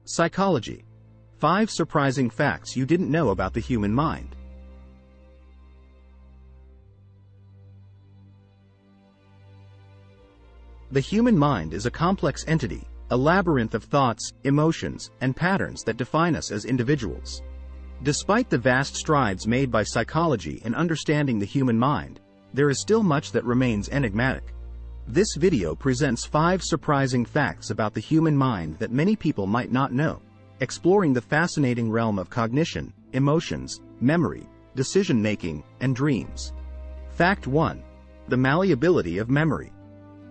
Psychology. 5 surprising facts you didn't know about the human mind. The human mind is a complex entity, a labyrinth of thoughts, emotions, and patterns that define us as individuals. Despite the vast strides made by psychology in understanding the human mind, there is still much that remains enigmatic. This video presents 5 surprising facts about the human mind that many people might not know, exploring the fascinating realm of cognition, emotions, memory, decision-making, and dreams. Fact 1. The malleability of memory.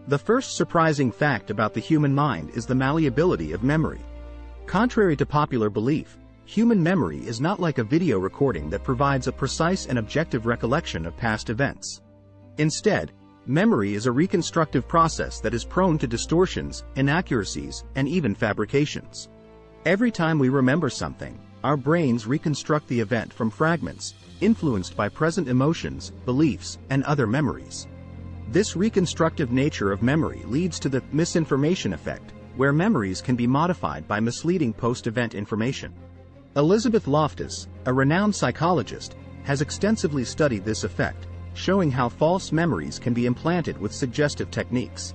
The first surprising fact about the human mind is the malleability of memory. Contrary to popular belief, human memory is not like a video recording that provides a precise and objective recollection of past events. Instead, memory is a reconstructive process that is prone to distortions, inaccuracies, and even fabrications. Every time we remember something, our brains reconstruct the event from fragments, influenced by present emotions, beliefs, and other memories. This reconstructive nature of memory leads to the misinformation effect, where memories can be modified by misleading post-event information. Elizabeth Loftus, a renowned psychologist, has extensively studied this effect, showing how false memories can be implanted with suggestive techniques.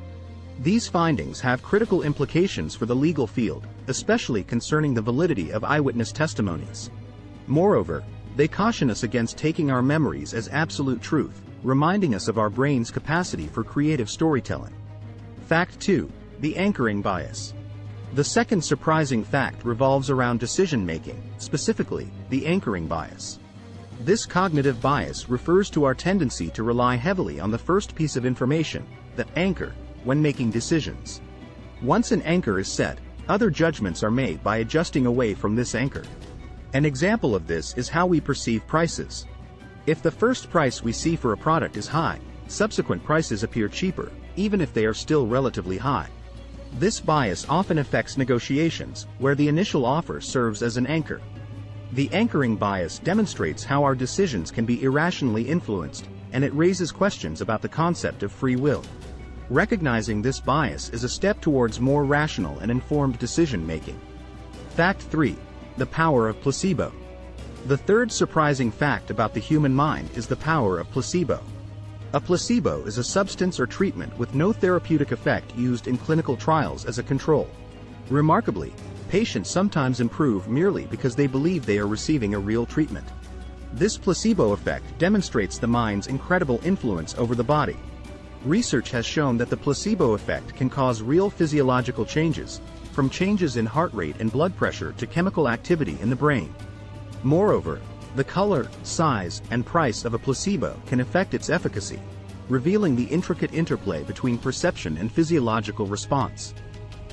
These findings have critical implications for the legal field, especially concerning the validity of eyewitness testimonies. Moreover, they caution us against taking our memories as absolute truth, reminding us of our brain's capacity for creative storytelling. Fact 2. The anchoring bias. The second surprising fact revolves around decision-making, specifically, the anchoring bias. This cognitive bias refers to our tendency to rely heavily on the first piece of information, the anchor, when making decisions. Once an anchor is set, other judgments are made by adjusting away from this anchor. An example of this is how we perceive prices. If the first price we see for a product is high, subsequent prices appear cheaper, even if they are still relatively high. This bias often affects negotiations, where the initial offer serves as an anchor. The anchoring bias demonstrates how our decisions can be irrationally influenced, and it raises questions about the concept of free will. Recognizing this bias is a step towards more rational and informed decision-making. Fact 3. The power of placebo. The third surprising fact about the human mind is the power of placebo. A placebo is a substance or treatment with no therapeutic effect used in clinical trials as a control. Remarkably, patients sometimes improve merely because they believe they are receiving a real treatment. This placebo effect demonstrates the mind's incredible influence over the body. Research has shown that the placebo effect can cause real physiological changes, from changes in heart rate and blood pressure to chemical activity in the brain. Moreover, the color, size, and price of a placebo can affect its efficacy, revealing the intricate interplay between perception and physiological response.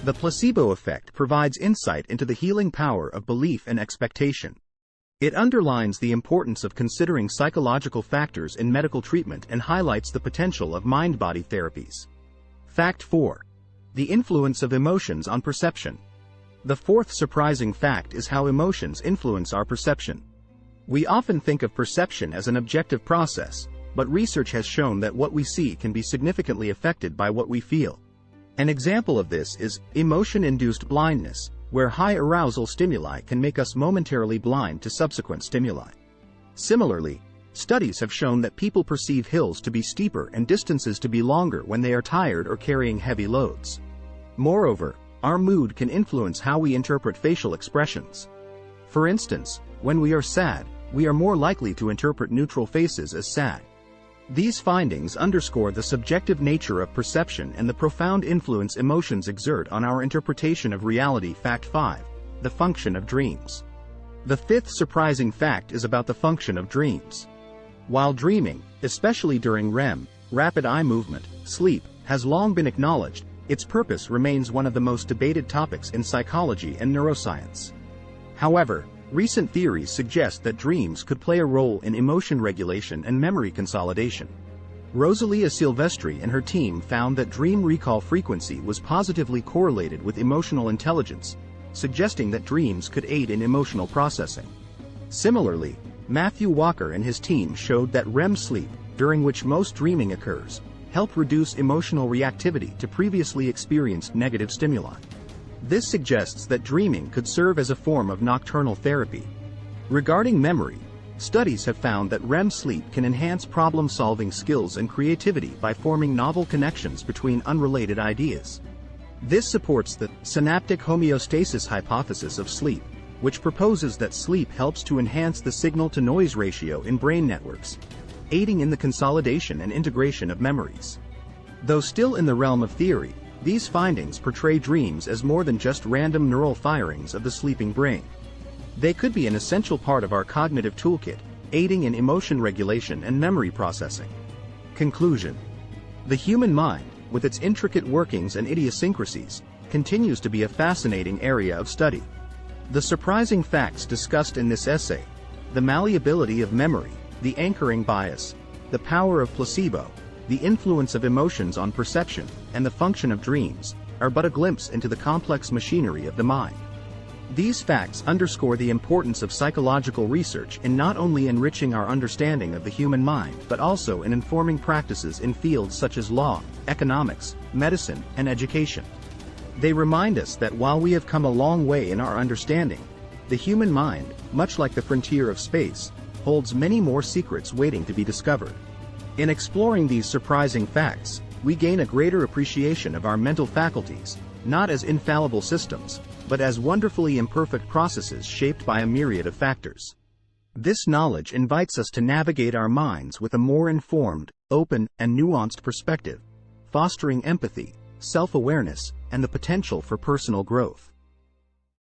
The placebo effect provides insight into the healing power of belief and expectation. It underlines the importance of considering psychological factors in medical treatment and highlights the potential of mind-body therapies. Fact 4. The influence of emotions on perception. The fourth surprising fact is how emotions influence our perception. We often think of perception as an objective process, but research has shown that what we see can be significantly affected by what we feel. An example of this is emotion-induced blindness, where high arousal stimuli can make us momentarily blind to subsequent stimuli. Similarly, studies have shown that people perceive hills to be steeper and distances to be longer when they are tired or carrying heavy loads. Moreover, our mood can influence how we interpret facial expressions. For instance, when we are sad, we are more likely to interpret neutral faces as sad. These findings underscore the subjective nature of perception and the profound influence emotions exert on our interpretation of reality. Fact 5. The function of dreams. The fifth surprising fact is about the function of dreams. While dreaming, especially during REM, rapid eye movement, sleep, has long been acknowledged, its purpose remains one of the most debated topics in psychology and neuroscience. However, recent theories suggest that dreams could play a role in emotion regulation and memory consolidation. Rosalia Silvestri and her team found that dream recall frequency was positively correlated with emotional intelligence, suggesting that dreams could aid in emotional processing. Similarly, Matthew Walker and his team showed that REM sleep, during which most dreaming occurs, help reduce emotional reactivity to previously experienced negative stimuli. This suggests that dreaming could serve as a form of nocturnal therapy. Regarding memory, studies have found that REM sleep can enhance problem-solving skills and creativity by forming novel connections between unrelated ideas. This supports the synaptic homeostasis hypothesis of sleep, which proposes that sleep helps to enhance the signal-to-noise ratio in brain networks, aiding in the consolidation and integration of memories. Though still in the realm of theory, these findings portray dreams as more than just random neural firings of the sleeping brain. They could be an essential part of our cognitive toolkit, aiding in emotion regulation and memory processing. Conclusion: the human mind, with its intricate workings and idiosyncrasies, continues to be a fascinating area of study. The surprising facts discussed in this essay, the malleability of memory, the anchoring bias, the power of placebo, the influence of emotions on perception, and the function of dreams, are but a glimpse into the complex machinery of the mind. These facts underscore the importance of psychological research in not only enriching our understanding of the human mind but also in informing practices in fields such as law, economics, medicine, and education. They remind us that while we have come a long way in our understanding, the human mind, much like the frontier of space, holds many more secrets waiting to be discovered. In exploring these surprising facts, we gain a greater appreciation of our mental faculties, not as infallible systems, but as wonderfully imperfect processes shaped by a myriad of factors. This knowledge invites us to navigate our minds with a more informed, open, and nuanced perspective, fostering empathy, self-awareness, and the potential for personal growth.